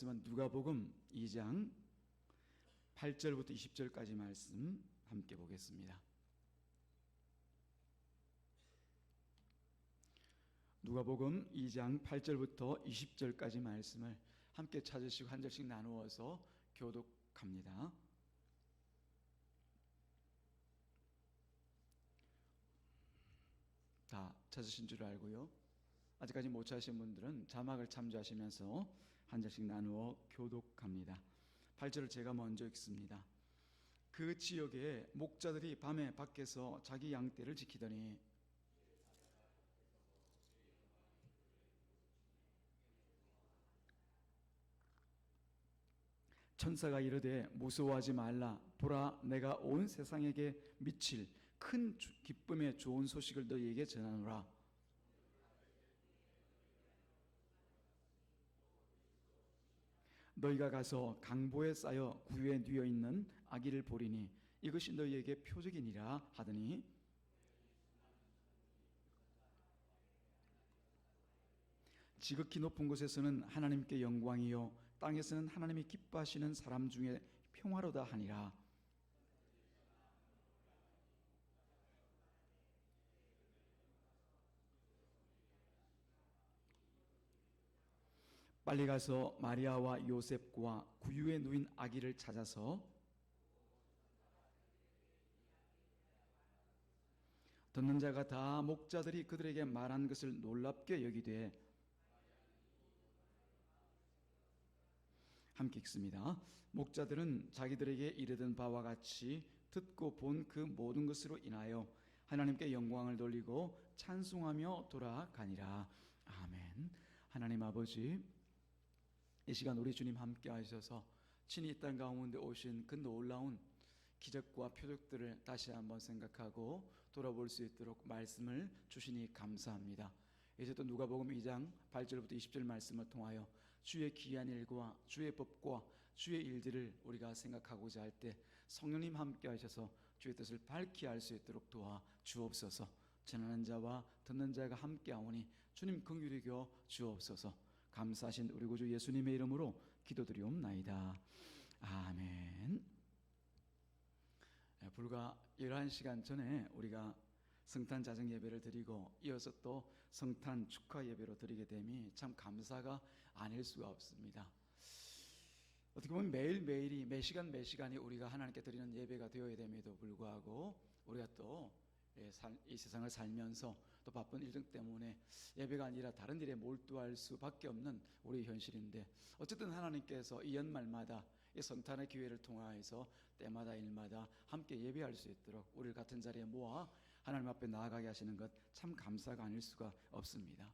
말씀은 누가복음 2장 8절부터 20절까지 말씀 함께 보겠습니다. 누가복음 2장 8절부터 20절까지 말씀을 함께 찾으시고 한 절씩 나누어서 교독합니다. 다 찾으신 줄 알고요. 아직까지 못 찾으신 분들은 자막을 참조하시면서 한 절씩 나누어 교독합니다. 8절을 제가 먼저 읽습니다. 그 지역에 목자들이 밤에 밖에서 자기 양떼를 지키더니 천사가 이르되 무서워하지 말라. 보라, 내가 온 세상에게 미칠 큰 기쁨의 좋은 소식을 너희에게 전하노라. 너희가 가서 강보에 쌓여 구유에 누워 있는 아기를 보리니 이것이 너희에게 표적이니라 하더니 지극히 높은 곳에서는 하나님께 영광이요 땅에서는 하나님이 기뻐하시는 사람 중에 평화로다 하니라. 빨리 가서 마리아와 요셉과 구유에 누인 아기를 찾아서 듣는 자가 다 목자들이 그들에게 말한 것을 놀랍게 여기되 함께 읽습니다. 목자들은 자기들에게 이르던 바와 같이 듣고 본 그 모든 것으로 인하여 하나님께 영광을 돌리고 찬송하며 돌아가니라. 아멘. 하나님 아버지, 이 시간 우리 주님 함께 하셔서 친히 이 땅 가운데 오신 그 놀라운 기적과 표적들을 다시 한번 생각하고 돌아볼 수 있도록 말씀을 주시니 감사합니다. 이제 또 누가복음 2장 8절부터 20절 말씀을 통하여 주의 귀한 일과 주의 법과 주의 일들을 우리가 생각하고자 할 때 성령님 함께 하셔서 주의 뜻을 밝히 알 수 있도록 도와 주옵소서. 전하는 자와 듣는 자가 함께 하오니 주님 긍휼히 여겨 주옵소서. 감사하신 우리 구주 예수님의 이름으로 기도드리옵나이다. 아멘. 불과 11시간 전에 우리가 성탄 자정 예배를 드리고 이어서 또 성탄 축하 예배로 드리게 됨이 참 감사가 아닐 수가 없습니다. 어떻게 보면 매일매일이 매시간이 우리가 하나님께 드리는 예배가 되어야 됨에도 불구하고 우리가 또 이 세상을 살면서 또 바쁜 일정 때문에 예배가 아니라 다른 일에 몰두할 수밖에 없는 우리의 현실인데, 어쨌든 하나님께서 이 연말마다 이 성탄의 기회를 통하여서 때마다 일마다 함께 예배할 수 있도록 우리를 같은 자리에 모아 하나님 앞에 나아가게 하시는 것 참 감사가 아닐 수가 없습니다.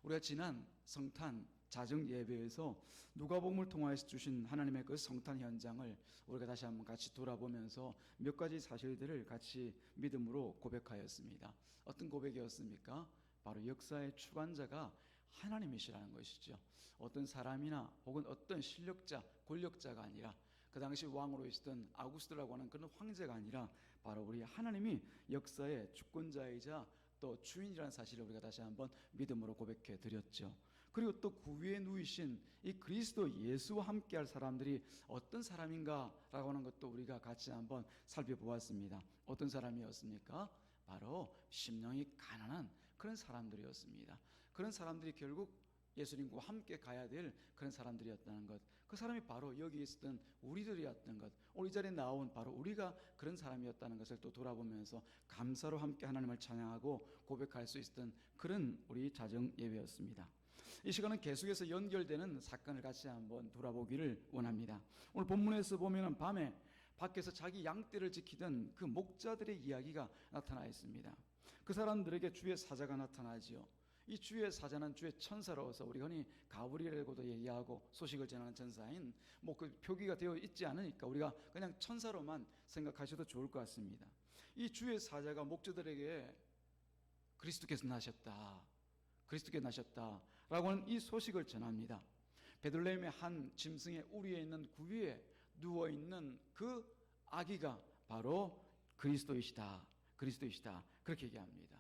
우리가 지난 성탄 자정 예배에서 누가복음을 통하여서 주신 하나님의 그 성탄 현장을 우리가 다시 한번 같이 돌아보면서 몇 가지 사실들을 같이 믿음으로 고백하였습니다. 어떤 고백이었습니까? 바로 역사의 주관자가 하나님이시라는 것이죠. 어떤 사람이나 혹은 어떤 실력자, 권력자가 아니라 그 당시 왕으로 있었던 아구스트라고 하는 그런 황제가 아니라 바로 우리 하나님이 역사의 주권자이자 또 주인이라는 사실을 우리가 다시 한번 믿음으로 고백해 드렸죠. 그리고 또 구위에 누이신 이 그리스도 예수와 함께할 사람들이 어떤 사람인가라고 하는 것도 우리가 같이 한번 살펴보았습니다. 어떤 사람이었습니까? 바로 심령이 가난한 그런 사람들이었습니다. 그런 사람들이 결국 예수님과 함께 가야 될 그런 사람들이었다는 것, 그 사람이 바로 여기 있었던 우리들이었던 것, 오늘 이 자리에 나온 바로 우리가 그런 사람이었다는 것을 또 돌아보면서 감사로 함께 하나님을 찬양하고 고백할 수 있었던 그런 우리 자정 예배였습니다. 이 시간은 계속해서 연결되는 사건을 같이 한번 돌아보기를 원합니다. 오늘 본문에서 보면 밤에 밖에서 자기 양떼를 지키던 그 목자들의 이야기가 나타나 있습니다. 그 사람들에게 주의 사자가 나타나지요. 이 주의 사자는 주의 천사로서 우리가 흔히 가브리엘이라고도 얘기하고 소식을 전하는 천사인 그 표기가 되어 있지 않으니까 우리가 그냥 천사로만 생각하셔도 좋을 것 같습니다. 이 주의 사자가 목자들에게 그리스도께서 나셨다, 그리스도께서 나셨다라고 하는 이 소식을 전합니다. 베들레헴의 한 짐승의 우리에 있는 구유에 누워있는 그 아기가 바로 그리스도이시다 그렇게 얘기합니다.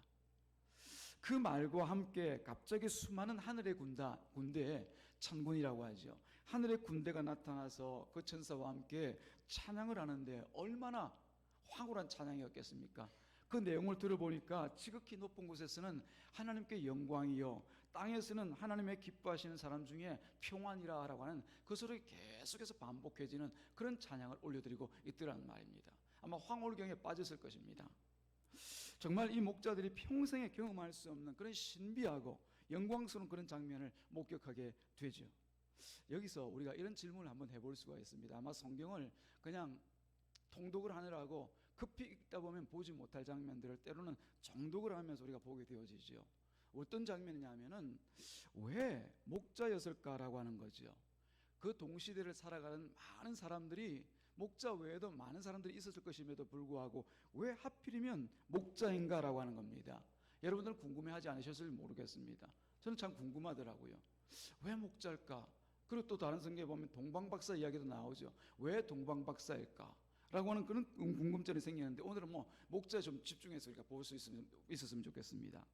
그 말과 함께 갑자기 수많은 하늘의 군대에 천군이라고 하죠. 하늘의 군대가 나타나서 그 천사와 함께 찬양을 하는데 얼마나 황홀한 찬양이었겠습니까? 그 내용을 들어보니까 지극히 높은 곳에서는 하나님께 영광이요, 땅에서는 하나님의 기뻐하시는 사람 중에 평안이라 라고 하는 그 소리가 계속해서 반복해지는 그런 찬양을 올려드리고 있더란 말입니다. 아마 황홀경에 빠졌을 것입니다. 정말 이 목자들이 평생에 경험할 수 없는 그런 신비하고 영광스러운 그런 장면을 목격하게 되죠. 여기서 우리가 이런 질문을 한번 해볼 수가 있습니다. 아마 성경을 그냥 통독을 하느라고 급히 읽다 보면 보지 못할 장면들을 때로는 정독을 하면서 우리가 보게 되어지죠. 어떤 장면이냐 하면은 왜 목자였을까라고 하는 거죠. 그 동시대를 살아가는 많은 사람들이, 목자 외에도 많은 사람들이 있었을 것임에도 불구하고 왜 하필이면 목자인가라고 하는 겁니다. 여러분들은 궁금해하지 않으셨을지 모르겠습니다. 저는 참 궁금하더라고요. 왜 목자일까? 그리고 또 다른 성경에 보면 동방박사 이야기도 나오죠. 왜 동방박사일까? 라고 하는 그런 궁금증이 생기는데, 오늘은 목자에 좀 집중해서 우리가 볼 수 있었으면 좋겠습니다.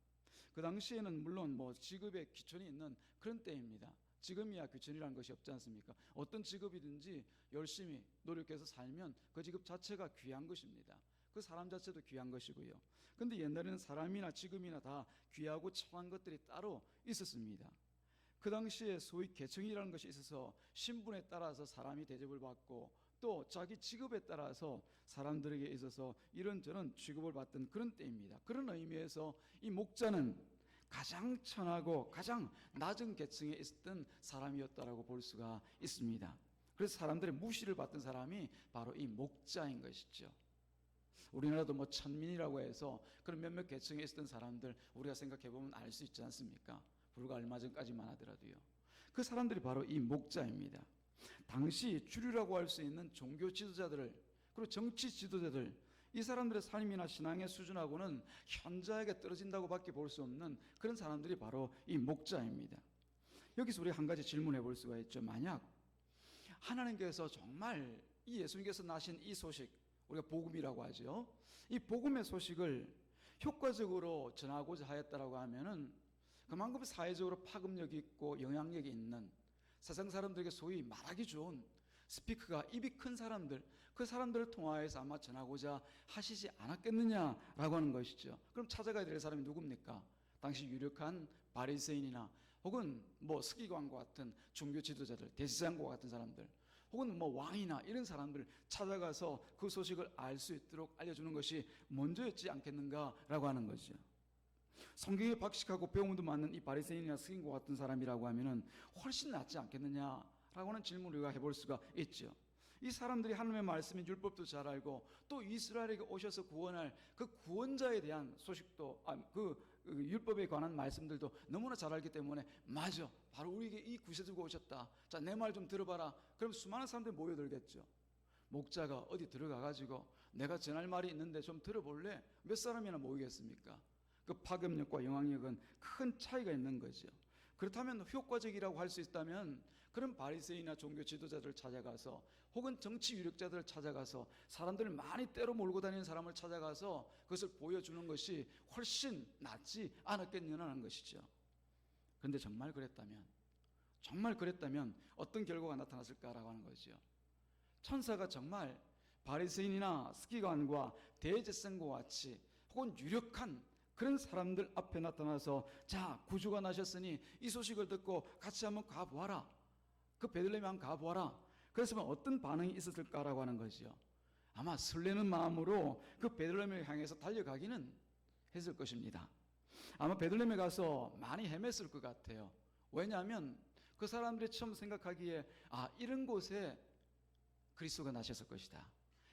그 당시에는 물론 직업에 귀천이 있는 그런 때입니다. 지금이야 귀천이라는 것이 없지 않습니까? 어떤 직업이든지 열심히 노력해서 살면 그 직업 자체가 귀한 것입니다. 그 사람 자체도 귀한 것이고요. 근데 옛날에는 사람이나 직업이나 다 귀하고 천한 것들이 따로 있었습니다. 그 당시에 소위 계층이라는 것이 있어서 신분에 따라서 사람이 대접을 받고 또 자기 직업에 따라서 사람들에게 있어서 이런저런 취급을 받던 그런 때입니다. 그런 의미에서 이 목자는 가장 천하고 가장 낮은 계층에 있었던 사람이었다라고 볼 수가 있습니다. 그래서 사람들의 무시를 받던 사람이 바로 이 목자인 것이죠. 우리나라도 천민이라고 해서 그런 몇몇 계층에 있었던 사람들 우리가 생각해보면 알 수 있지 않습니까? 불과 얼마 전까지만 하더라도요. 그 사람들이 바로 이 목자입니다. 당시 주류라고 할 수 있는 종교 지도자들을, 그리고 정치 지도자들, 이 사람들의 삶이나 신앙의 수준하고는 현저하게 떨어진다고 밖에 볼 수 없는 그런 사람들이 바로 이 목자입니다. 여기서 우리 한 가지 질문해 볼 수가 있죠. 만약 하나님께서 정말 이 예수님께서 나신 이 소식, 우리가 복음이라고 하죠. 이 복음의 소식을 효과적으로 전하고자 하였다라고 하면은 그만큼 사회적으로 파급력이 있고 영향력이 있는, 세상 사람들에게 소위 말하기 좋은 스피커가 입이 큰 사람들, 그 사람들을 통하여서 아마 전하고자 하시지 않았겠느냐라고 하는 것이죠. 그럼 찾아가야 될 사람이 누굽니까? 당시 유력한 바리새인이나 혹은 서기관과 같은 종교 지도자들, 대제사장과 같은 사람들, 혹은 왕이나 이런 사람들을 찾아가서 그 소식을 알 수 있도록 알려주는 것이 먼저였지 않겠는가라고 하는 거죠. 성경에 박식하고 배움도 많은 이 바리새인이나 스승과 같은 사람이라고 하면은 훨씬 낫지 않겠느냐라고 하는 질문을 우리가 해볼 수가 있죠. 이 사람들이 하나님의 말씀인 율법도 잘 알고 또 이스라엘에게 오셔서 구원할 그 구원자에 대한 소식도 그 율법에 관한 말씀들도 너무나 잘 알기 때문에 맞아, 바로 우리에게 이 구세주가 오셨다. 자, 내 말 좀 들어봐라. 그럼 수많은 사람들이 모여들겠죠. 목자가 어디 들어가가지고 내가 전할 말이 있는데 좀 들어볼래? 몇 사람이나 모이겠습니까? 그 파급력과 영향력은 큰 차이가 있는 거죠. 그렇다면 효과적이라고 할 수 있다면 그런 바리새인이나 종교 지도자들을 찾아가서 혹은 정치 유력자들을 찾아가서 사람들을 많이 때로 몰고 다니는 사람을 찾아가서 그것을 보여주는 것이 훨씬 낫지 않았겠느냐는 것이죠. 그런데 정말 그랬다면 어떤 결과가 나타났을까라고 하는 거죠. 천사가 정말 바리새인이나 서기관과 대제사장과 같이 혹은 유력한 그런 사람들 앞에 나타나서 자, 구주가 나셨으니 이 소식을 듣고 같이 한번 가보아라. 그 베들레헴에 한번 가보아라. 그랬으면 어떤 반응이 있었을까라고 하는 거죠. 아마 설레는 마음으로 그 베들레헴을 향해서 달려가기는 했을 것입니다. 아마 베들레헴에 가서 많이 헤맸을 것 같아요. 왜냐하면 그 사람들이 처음 생각하기에 이런 곳에 그리스도가 나셨을 것이다.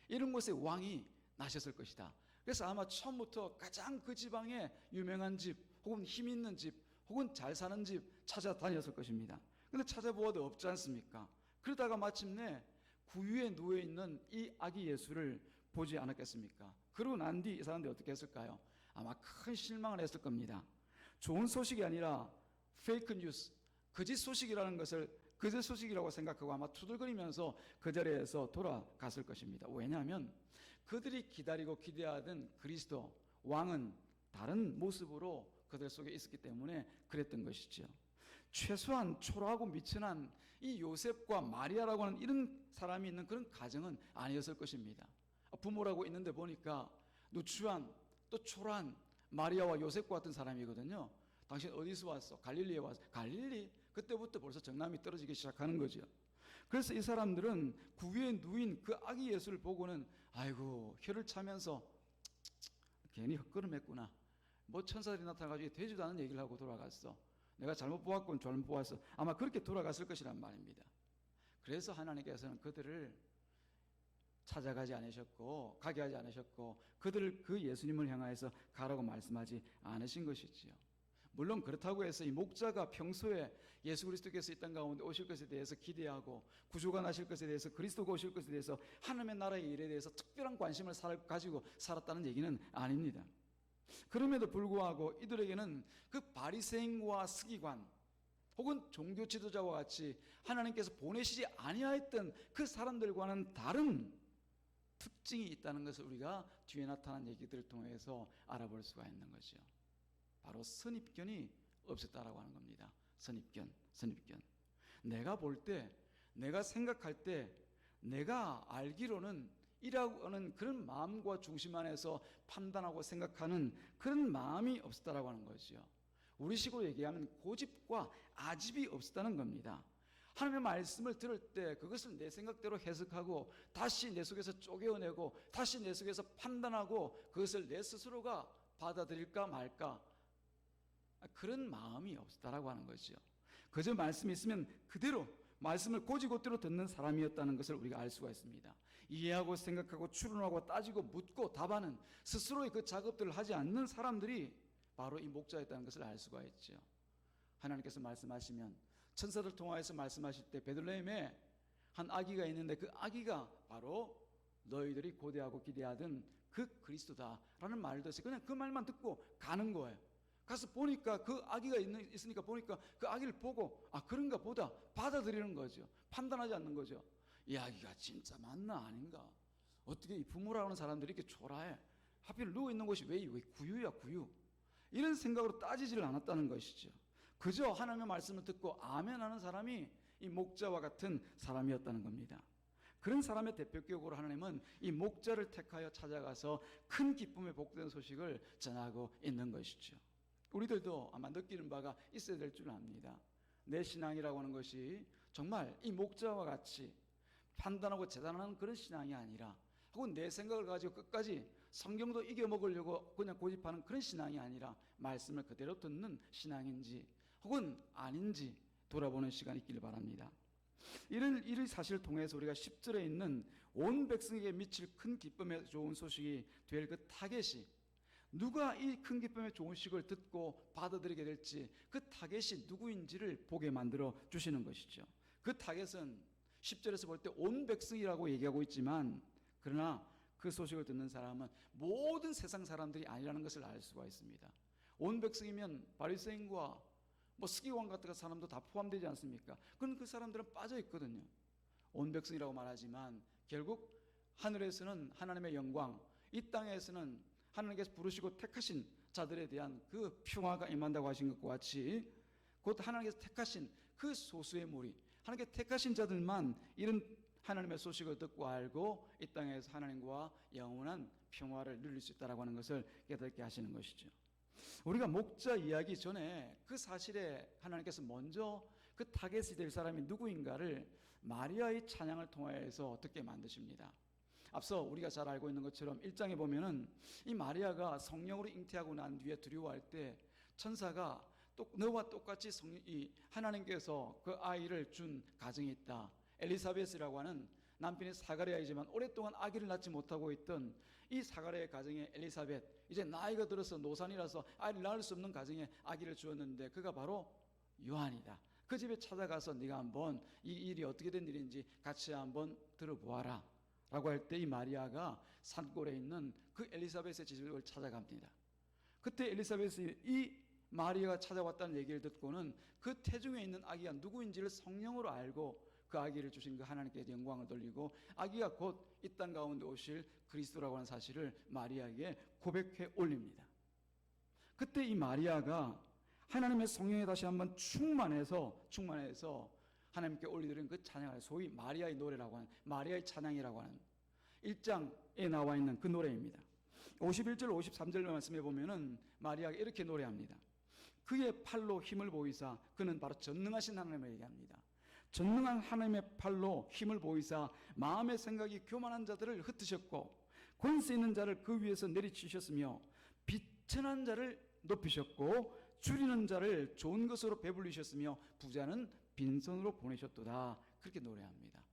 이런 곳에 왕이 나셨을 것이다. 그래서 아마 처음부터 가장 그 지방에 유명한 집 혹은 힘 있는 집 혹은 잘 사는 집 찾아다녔을 것입니다. 근데 찾아보아도 없지 않습니까? 그러다가 마침내 구유에 누워있는 이 아기 예수를 보지 않았겠습니까? 그러고 난 뒤 이 사람들이 어떻게 했을까요? 아마 큰 실망을 했을 겁니다. 좋은 소식이 아니라 페이크 뉴스, 거짓 소식이라는 것을 거짓 소식이라고 생각하고 아마 투덜거리면서 그 자리에서 돌아갔을 것입니다. 왜냐하면 그들이 기다리고 기대하던 그리스도 왕은 다른 모습으로 그들 속에 있었기 때문에 그랬던 것이죠. 최소한 초라하고 미천한 이 요셉과 마리아라고 하는 이런 사람이 있는 그런 가정은 아니었을 것입니다. 부모라고 있는데 보니까 누추한 또 초라한 마리아와 요셉과 같은 사람이거든요. 당신 어디서 왔어? 갈릴리에 왔어. 갈릴리? 그때부터 벌써 정남이 떨어지기 시작하는 거죠. 그래서 이 사람들은 구유에 누인 그 아기 예수를 보고는 아이고 혀를 차면서 괜히 헛걸음했구나. 뭐 천사들이 나타나가지고 되지도 않은 얘기를 하고 돌아갔어. 내가 잘못 보았군, 잘못 보았어. 아마 그렇게 돌아갔을 것이란 말입니다. 그래서 하나님께서는 그들을 찾아가지 않으셨고 가게 하지 않으셨고 그들을 그 예수님을 향하여서 가라고 말씀하지 않으신 것이지요. 물론 그렇다고 해서 이 목자가 평소에 예수 그리스도께서 이 땅 가운데 오실 것에 대해서 기대하고 구주가 나실 것에 대해서 그리스도가 오실 것에 대해서 하나님의 나라의 일에 대해서 특별한 관심을 가지고 살았다는 얘기는 아닙니다. 그럼에도 불구하고 이들에게는 그 바리새인과 서기관 혹은 종교 지도자와 같이 하나님께서 보내시지 아니하였던 그 사람들과는 다른 특징이 있다는 것을 우리가 뒤에 나타난 얘기들을 통해서 알아볼 수가 있는 거죠. 바로 선입견이 없었다라고 하는 겁니다. 선입견. 내가 볼 때, 내가 생각할 때, 내가 알기로는 이라고 하는 그런 마음과 중심 안에서 판단하고 생각하는 그런 마음이 없었다라고 하는 거죠. 우리식으로 얘기하면 고집과 아집이 없었다는 겁니다. 하나님의 말씀을 들을 때 그것을 내 생각대로 해석하고 다시 내 속에서 쪼개어내고 다시 내 속에서 판단하고 그것을 내 스스로가 받아들일까 말까 그런 마음이 없었다라고 하는 거죠. 그저 말씀이 있으면 그대로 말씀을 곧이곧대로 듣는 사람이었다는 것을 우리가 알 수가 있습니다. 이해하고 생각하고 추론하고 따지고 묻고 답하는 스스로의 그 작업들을 하지 않는 사람들이 바로 이 목자였다는 것을 알 수가 있죠. 하나님께서 말씀하시면 천사들 통하여서 말씀하실 때 베들레헴에 한 아기가 있는데 그 아기가 바로 너희들이 고대하고 기대하던 그 그리스도다라는 말을 듣지 그냥 그 말만 듣고 가는 거예요. 가서 보니까 그 아기가 있으니까 보니까 그 아기를 보고 아 그런가 보다 받아들이는 거죠. 판단하지 않는 거죠. 이 아기가 진짜 맞나 아닌가. 어떻게 이 부모라고 하는 사람들이 이렇게 초라해. 하필 누워있는 곳이 왜 구유야 구유. 이런 생각으로 따지지를 않았다는 것이죠. 그저 하나님의 말씀을 듣고 아멘 하는 사람이 이 목자와 같은 사람이었다는 겁니다. 그런 사람의 대표격으로 하나님은 이 목자를 택하여 찾아가서 큰 기쁨의 복된 소식을 전하고 있는 것이죠. 우리들도 아마 느끼는 바가 있어야 될 줄 압니다. 내 신앙이라고 하는 것이 정말 이 목자와 같이 판단하고 재단하는 그런 신앙이 아니라 혹은 내 생각을 가지고 끝까지 성경도 이겨먹으려고 그냥 고집하는 그런 신앙이 아니라 말씀을 그대로 듣는 신앙인지 혹은 아닌지 돌아보는 시간이 있기를 바랍니다. 이런 사실을 통해서 우리가 10절에 있는 온 백성에게 미칠 큰 기쁨의 좋은 소식이 될 그 타겟이 누가 이 큰 기쁨의 좋은 소식을 듣고 받아들이게 될지 그 타겟이 누구인지를 보게 만들어 주시는 것이죠. 그 타겟은 10절에서 볼 때 온 백성이라고 얘기하고 있지만 그러나 그 소식을 듣는 사람은 모든 세상 사람들이 아니라는 것을 알 수가 있습니다. 온 백성이면 바리새인과 서기관 같은 사람도 다 포함되지 않습니까? 그럼 그 사람들은 빠져 있거든요. 온 백성이라고 말하지만 결국 하늘에서는 하나님의 영광, 이 땅에서는 하나님께서 부르시고 택하신 자들에 대한 그 평화가 임한다고 하신 것과 같이 곧 하나님께서 택하신 그 소수의 무리, 하나님께서 택하신 자들만 이런 하나님의 소식을 듣고 알고 이 땅에서 하나님과 영원한 평화를 누릴 수 있다고 하는 것을 깨닫게 하시는 것이죠. 우리가 목자 이야기 전에 그 사실에 하나님께서 먼저 그 타겟이 될 사람이 누구인가를 마리아의 찬양을 통해서 듣게 만드십니다. 앞서 우리가 잘 알고 있는 것처럼 1장에 보면은 이 마리아가 성령으로 잉태하고 난 뒤에 두려워할 때 천사가 또 너와 똑같이 하나님께서 그 아이를 준 가정이 있다. 엘리사벳이라고 하는 남편이 사가랴이지만 오랫동안 아기를 낳지 못하고 있던 이 사가랴의 가정에 엘리사벳, 이제 나이가 들어서 노산이라서 아이를 낳을 수 없는 가정에 아기를 주었는데 그가 바로 요한이다. 그 집에 찾아가서 네가 한번 이 일이 어떻게 된 일인지 같이 한번 들어보아라 라고 할 때 이 마리아가 산골에 있는 그 엘리사벳의 집을 찾아갑니다. 그때 엘리사벳이 이 마리아가 찾아왔다는 얘기를 듣고는 그 태중에 있는 아기가 누구인지를 성령으로 알고 그 아기를 주신 그 하나님께 영광을 돌리고 아기가 곧 이 땅 가운데 오실 그리스도라고 하는 사실을 마리아에게 고백해 올립니다. 그때 이 마리아가 하나님의 성령에 다시 한번 충만해서 하나님께 올려드린 그 찬양을 소위 마리아의 노래라고 하는, 마리아의 찬양이라고 하는 1장에 나와 있는 그 노래입니다. 51절 53절 말씀해 보면은 마리아가 이렇게 노래합니다. 그의 팔로 힘을 보이사, 그는 바로 전능하신 하나님을 얘기합니다. 전능한 하나님의 팔로 힘을 보이사 마음의 생각이 교만한 자들을 흩으셨고 권세 있는 자를 그 위에서 내리치셨으며 비천한 자를 높이셨고 줄이는 자를 좋은 것으로 배불리셨으며 부자는 빈손으로 보내셨도다. 그렇게 노래합니다.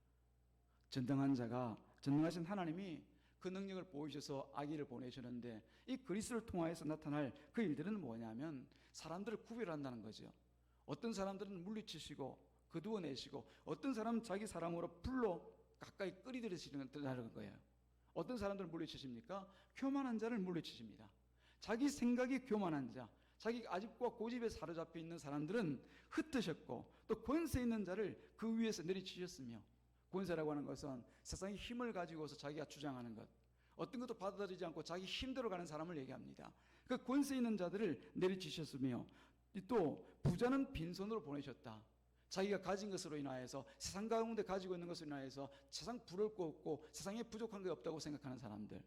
전능한 자가, 전능하신 하나님이 그 능력을 보이셔서 아기를 보내셨는데, 이 그리스도를 통하여서 나타날 그 일들은 뭐냐면 사람들을 구별한다는 거죠. 어떤 사람들은 물리치시고 거두어내시고, 어떤 사람은 자기 사랑으로 불러 가까이 끌어들이시는 거예요. 어떤 사람들을 물리치십니까? 교만한 자를 물리치십니다. 자기 생각이 교만한 자, 자기 아집과 고집에 사로잡혀 있는 사람들은 흩으셨고, 또 권세 있는 자를 그 위에서 내리치셨으며, 권세라고 하는 것은 세상의 힘을 가지고서 자기가 주장하는 것, 어떤 것도 받아들이지 않고 자기 힘대로 가는 사람을 얘기합니다. 그 권세 있는 자들을 내리치셨으며, 또 부자는 빈손으로 보내셨다. 자기가 가진 것으로 인하여서, 세상 가운데 가지고 있는 것으로 인하여서 세상 부러울 거 없고 세상에 부족한 게 없다고 생각하는 사람들,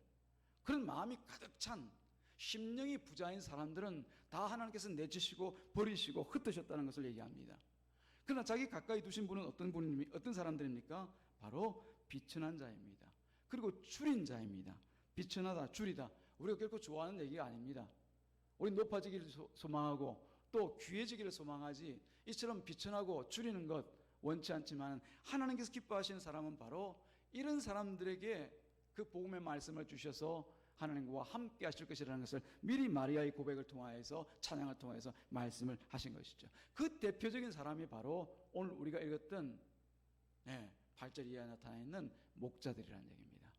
그런 마음이 가득 찬 심령이 부자인 사람들은 다 하나님께서 내치시고 버리시고 흩으셨다는 것을 얘기합니다. 그러나 자기 가까이 두신 분은 어떤 사람들입니까? 바로 비천한 자입니다. 그리고 줄인 자입니다. 비천하다, 줄이다, 우리가 결코 좋아하는 얘기가 아닙니다. 우리 높아지기를 소망하고 또 귀해지기를 소망하지, 이처럼 비천하고 줄이는 것 원치 않지만 하나님께서 기뻐하시는 사람은 바로 이런 사람들에게 그 복음의 말씀을 주셔서 하나님과 함께 하실 것이라는 것을 미리 마리아의 고백을 통하여서, 찬양을 통해서 말씀을 하신 것이죠. 그 대표적인 사람이 바로 오늘 우리가 읽었던 8절 이하에 나타나 있는 목자들이라는 얘기입니다.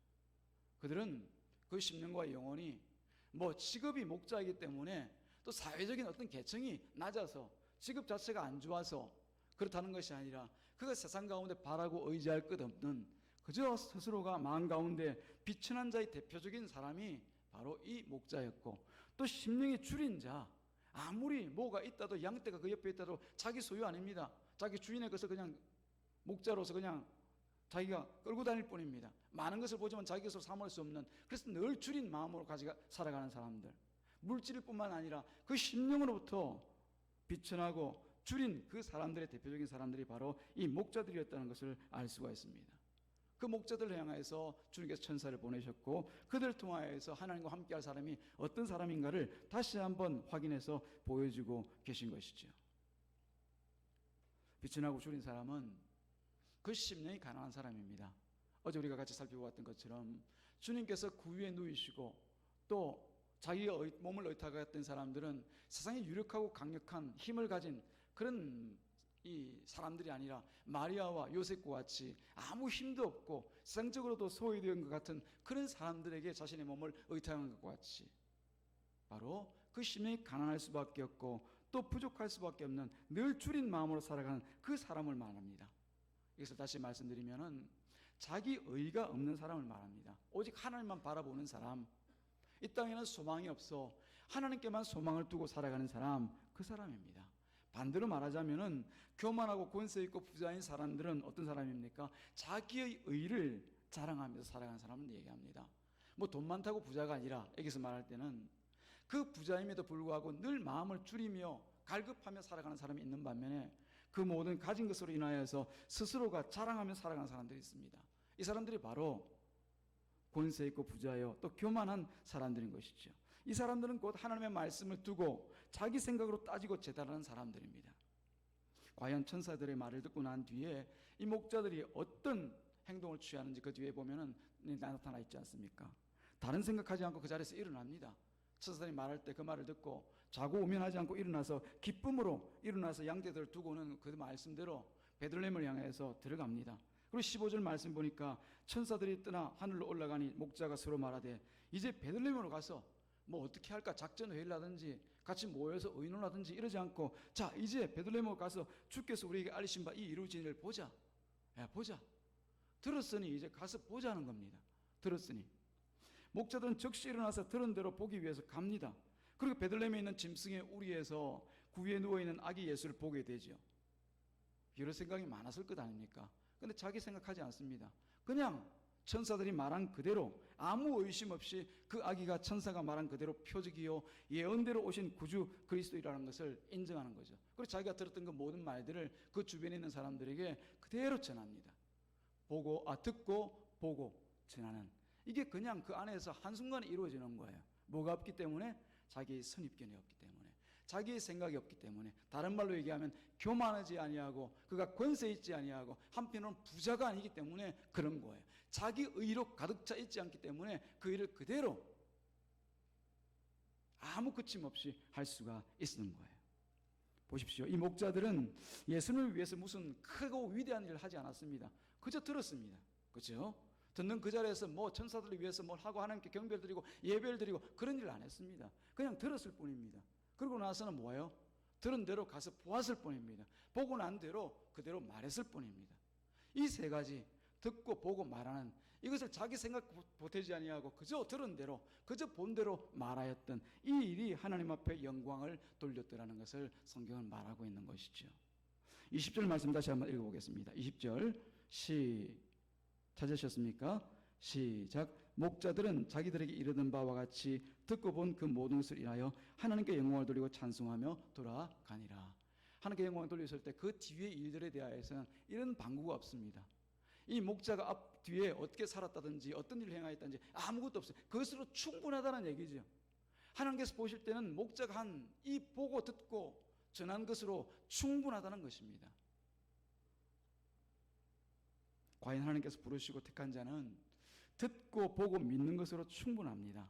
그들은 그 심령과 영혼이 직업이 목자이기 때문에, 또 사회적인 어떤 계층이 낮아서 직업 자체가 안 좋아서 그렇다는 것이 아니라, 그가 세상 가운데 바라고 의지할 것 없는 그저 스스로가 마음 가운데 비천한 자의 대표적인 사람이 바로 이 목자였고, 또 심령이 줄인 자, 아무리 뭐가 있다도, 양떼가 그 옆에 있다도 자기 소유 아닙니다. 자기 주인의 것을 그냥 목자로서 그냥 자기가 끌고 다닐 뿐입니다. 많은 것을 보지만 자기 것으로 삼을 수 없는, 그래서 늘 줄인 마음으로 가지고 살아가는 사람들, 물질 뿐만 아니라 그 심령으로부터 비천하고 줄인 그 사람들의 대표적인 사람들이 바로 이 목자들이었다는 것을 알 수가 있습니다. 그 목자들을 향해서 주님께서 천사를 보내셨고, 그들을 통하여서 하나님과 함께할 사람이 어떤 사람인가를 다시 한번 확인해서 보여주고 계신 것이죠. 비천하고 줄인 사람은 그 심령이 가난한 사람입니다. 어제 우리가 같이 살펴보았던 것처럼 주님께서 그 위에 누이시고, 또 자기가 몸을 의탁했던 사람들은 세상에 유력하고 강력한 힘을 가진 그런 이 사람들이 아니라 마리아와 요셉과 같이 아무 힘도 없고 세상적으로도 소외된 것 같은 그런 사람들에게 자신의 몸을 의탁한 것과 같이, 바로 그 심령이 가난할 수밖에 없고 또 부족할 수밖에 없는 늘 줄인 마음으로 살아가는 그 사람을 말합니다. 이것을 다시 말씀드리면은 자기 의가 없는 사람을 말합니다. 오직 하나님만 바라보는 사람, 이 땅에는 소망이 없어 하나님께만 소망을 두고 살아가는 사람, 그 사람입니다. 반대로 말하자면은 교만하고 권세 있고 부자인 사람들은 어떤 사람입니까? 자기의 의를 자랑하면서 살아가는 사람을 얘기합니다. 돈 많다고 부자가 아니라, 여기서 말할 때는 그 부자임에도 불구하고 늘 마음을 줄이며 갈급하며 살아가는 사람이 있는 반면에, 그 모든 가진 것으로 인하여서 스스로가 자랑하며 살아가는 사람들이 있습니다. 이 사람들이 바로 권세 있고 부자요, 또 교만한 사람들인 것이죠. 이 사람들은 곧 하나님의 말씀을 두고 자기 생각으로 따지고 재단하는 사람들입니다. 과연 천사들의 말을 듣고 난 뒤에 이 목자들이 어떤 행동을 취하는지 그 뒤에 보면은 나타나 있지 않습니까? 다른 생각하지 않고 그 자리에서 일어납니다. 천사들이 말할 때 그 말을 듣고 자고 우면하지 않고 일어나서 기쁨으로 일어나서 양떼들을 두고는 그 말씀대로 베들레헴을 향해서 들어갑니다. 그리고 15절 말씀 보니까 천사들이 떠나 하늘로 올라가니 목자가 서로 말하되, 이제 베들레헴으로 가서 어떻게 할까, 작전 회의를 하든지 같이 모여서 의논하든지 이러지 않고, 자 이제 베들레헴으로 가서 주께서 우리에게 알리신 바 이 이루어진 일을 보자. 보자. 들었으니 이제 가서 보자는 겁니다. 들었으니 목자들은 즉시 일어나서 들은 대로 보기 위해서 갑니다. 그리고 베들레헴에 있는 짐승의 우리에서 그 위에 누워있는 아기 예수를 보게 되죠. 여러 생각이 많았을 것 아닙니까? 근데 자기 생각하지 않습니다. 그냥 천사들이 말한 그대로 아무 의심 없이 그 아기가 천사가 말한 그대로 표적이요 예언대로 오신 구주 그리스도이라는 것을 인정하는 거죠. 그리고 자기가 들었던 그 모든 말들을 그 주변에 있는 사람들에게 그대로 전합니다. 듣고 보고 전하는, 이게 그냥 그 안에서 한순간에 이루어지는 거예요. 뭐가 없기 때문에? 자기의 선입견이 없기 때문에, 자기의 생각이 없기 때문에, 다른 말로 얘기하면 교만하지 아니하고 그가 권세 있지 아니하고 한편으로는 부자가 아니기 때문에 그런 거예요. 자기 의로 가득 차 있지 않기 때문에 그 일을 그대로 아무 거침없이 할 수가 있는 거예요. 보십시오. 이 목자들은 예수님을 위해서 무슨 크고 위대한 일을 하지 않았습니다. 그저 들었습니다. 그렇죠? 듣는 그 자리에서 뭐 천사들을 위해서 뭘 하고 하나님께 경배를 드리고 예배를 드리고 그런 일을 안 했습니다. 그냥 들었을 뿐입니다. 그러고 나서는 뭐예요? 들은 대로 가서 보았을 뿐입니다. 보고 난 대로 그대로 말했을 뿐입니다. 이 세 가지, 듣고 보고 말하는, 이것을 자기 생각 보태지 아니하고 그저 들은 대로 그저 본 대로 말하였던 이 일이 하나님 앞에 영광을 돌렸더라는 것을 성경은 말하고 있는 것이죠. 20절 말씀 다시 한번 읽어보겠습니다. 20절 찾으셨습니까? 시작. 목자들은 자기들에게 이르던 바와 같이 듣고 본 그 모든 것을 인하여 하나님께 영광을 돌리고 찬송하며 돌아가니라. 하나님께 영광을 돌렸을 때 그 뒤의 일들에 대하여서는 이런 방구가 없습니다. 이 목자가 앞 뒤에 어떻게 살았다든지 어떤 일을 행하였다든지 아무것도 없어요. 그것으로 충분하다는 얘기죠. 하나님께서 보실 때는 목자가 한 이 보고 듣고 전한 것으로 충분하다는 것입니다. 과연 하나님께서 부르시고 택한 자는 듣고 보고 믿는 것으로 충분합니다.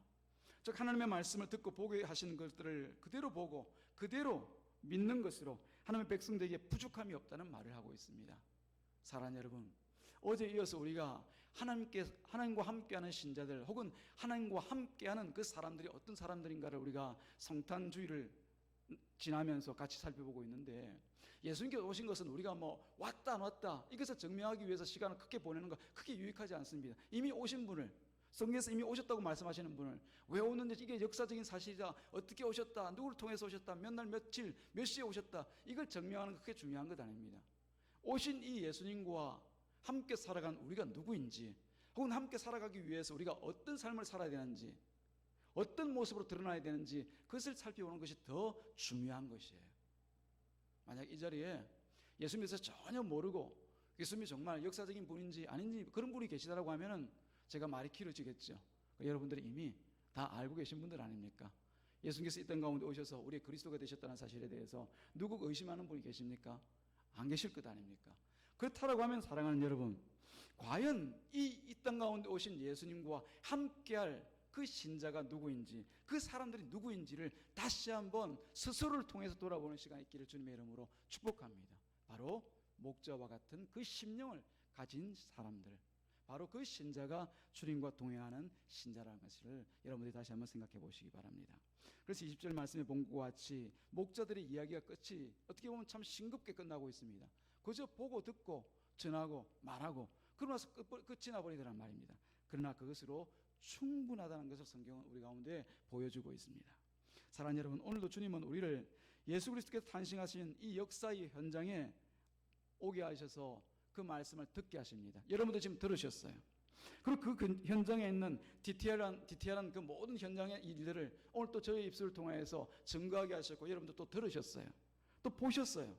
즉 하나님의 말씀을 듣고 보게 하시는 것들을 그대로 보고 그대로 믿는 것으로 하나님의 백성들에게 부족함이 없다는 말을 하고 있습니다. 사랑하는 여러분, 어제 이어서 우리가 하나님과 함께하는 신자들 혹은 하나님과 함께하는 그 사람들이 어떤 사람들인가를 우리가 성탄주의를 지나면서 같이 살펴보고 있는데, 예수님께서 오신 것은 우리가 뭐 왔다 안 왔다 이것을 증명하기 위해서 시간을 크게 보내는 거 크게 유익하지 않습니다. 이미 오신 분을, 성경에서 이미 오셨다고 말씀하시는 분을 왜 오는지, 이게 역사적인 사실이다, 어떻게 오셨다, 누구를 통해서 오셨다, 몇 날 며칠 몇 시에 오셨다, 이걸 증명하는 거 그게 중요한 것 아닙니다. 오신 이 예수님과 함께 살아간 우리가 누구인지, 혹은 함께 살아가기 위해서 우리가 어떤 삶을 살아야 되는지, 어떤 모습으로 드러나야 되는지 그것을 살펴보는 것이 더 중요한 것이에요. 만약 이 자리에 예수님에 대해서 전혀 모르고 예수님이 정말 역사적인 분인지 아닌지 그런 분이 계시다라고 하면은 제가 말이 길어지겠죠. 여러분들이 이미 다 알고 계신 분들 아닙니까? 예수님께서 이 땅 가운데 오셔서 우리의 그리스도가 되셨다는 사실에 대해서 누구 의심하는 분이 계십니까? 안 계실 것 아닙니까? 그렇다라고 하면 사랑하는 여러분, 과연 이 땅 가운데 오신 예수님과 함께할 그 신자가 누구인지, 그 사람들이 누구인지를 다시 한번 스스로를 통해서 돌아보는 시간이 있기를 주님의 이름으로 축복합니다. 바로 목자와 같은 그 심령을 가진 사람들, 바로 그 신자가 주님과 동행하는 신자라는 것을 여러분들이 다시 한번 생각해 보시기 바랍니다. 그래서 20절 말씀에 본 것 같이 목자들의 이야기가 끝이 어떻게 보면 참 싱겁게 끝나고 있습니다. 그저 보고 듣고 전하고 말하고 그러고 나서 끝이 나버리더란 말입니다. 그러나 그것으로 충분하다는 것을 성경은 우리 가운데 보여주고 있습니다. 사랑하는 여러분, 오늘도 주님은 우리를 예수 그리스도께서 탄생하신 이 역사의 현장에 오게 하셔서 그 말씀을 듣게 하십니다. 여러분도 지금 들으셨어요. 그리고 그 현장에 있는 디테일한 그 모든 현장의 일들을 오늘 또 저의 입술을 통해서 증거하게 하셨고, 여러분도 또 들으셨어요. 또 보셨어요.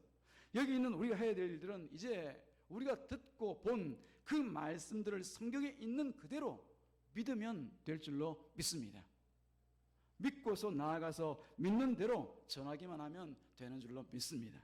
여기 있는 우리가 해야 될 일들은 이제 우리가 듣고 본 그 말씀들을 성경에 있는 그대로 믿으면 될 줄로 믿습니다. 믿고서 나아가서 믿는 대로 전하기만 하면 되는 줄로 믿습니다.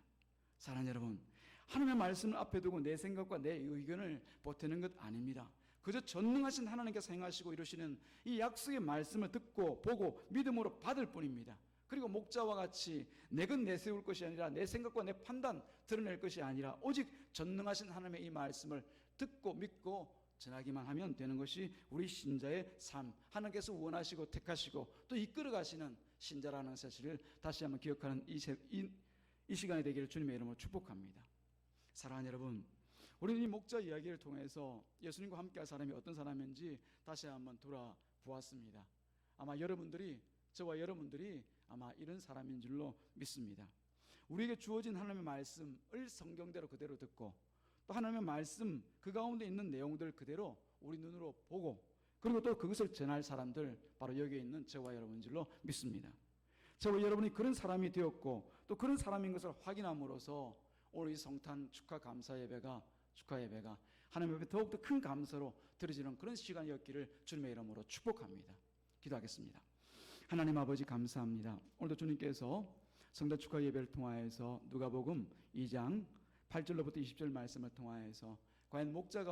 사랑하는 여러분, 하나님의 말씀을 앞에 두고 내 생각과 내 의견을 보태는 것 아닙니다. 그저 전능하신 하나님께서 행하시고 이루시는 이 약속의 말씀을 듣고 보고 믿음으로 받을 뿐입니다. 그리고 목자와 같이 내 것 내세울 것이 아니라 내 생각과 내 판단 드러낼 것이 아니라 오직 전능하신 하나님의 이 말씀을 듣고 믿고 전하기만 하면 되는 것이 우리 신자의 삶, 하나님께서 원하시고 택하시고 또 이끌어 가시는 신자라는 사실을 다시 한번 기억하는 이 시간이 되기를 주님의 이름으로 축복합니다. 사랑하는 여러분, 우리는 이 목자 이야기를 통해서 예수님과 함께할 사람이 어떤 사람인지 다시 한번 돌아보았습니다. 아마 저와 여러분들이 아마 이런 사람인 줄로 믿습니다. 우리에게 주어진 하나님의 말씀을 성경대로 그대로 듣고 또 하나님의 말씀 그 가운데 있는 내용들 그대로 우리 눈으로 보고 그리고 또 그것을 전할 사람들 바로 여기에 있는 저와 여러분인 줄로 믿습니다. 저와 여러분이 그런 사람이 되었고 또 그런 사람인 것을 확인함으로써 오늘 이 성탄 축하 예배가 하나님 앞에 더욱더 큰 감사로 드려지는 그런 시간이었기를 주님의 이름으로 축복합니다. 기도하겠습니다. 하나님 아버지 감사합니다. 오늘도 주님께서 성탄 축하 예배를 통하여서 누가복음 2장 8절로부터 20절 말씀을 통하여서 과연 목자들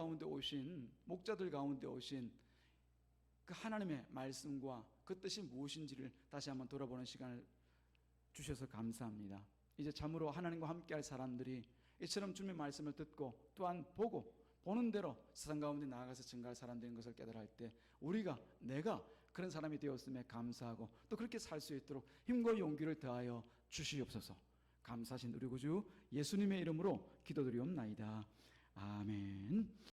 가운데 오신 그 하나님의 말씀과 그 뜻이 무엇인지를 다시 한번 돌아보는 시간을 주셔서 감사합니다. 이제 참으로 하나님과 함께할 사람들이 이처럼 주님의 말씀을 듣고 또한 보는 대로 세상 가운데 나아가서 증거할 사람들인 것을 깨달을 때 내가 그런 사람이 되었음에 감사하고 또 그렇게 살 수 있도록 힘과 용기를 더하여 주시옵소서. 감사하신 우리 구주 예수님의 이름으로 기도드리옵나이다. 아멘.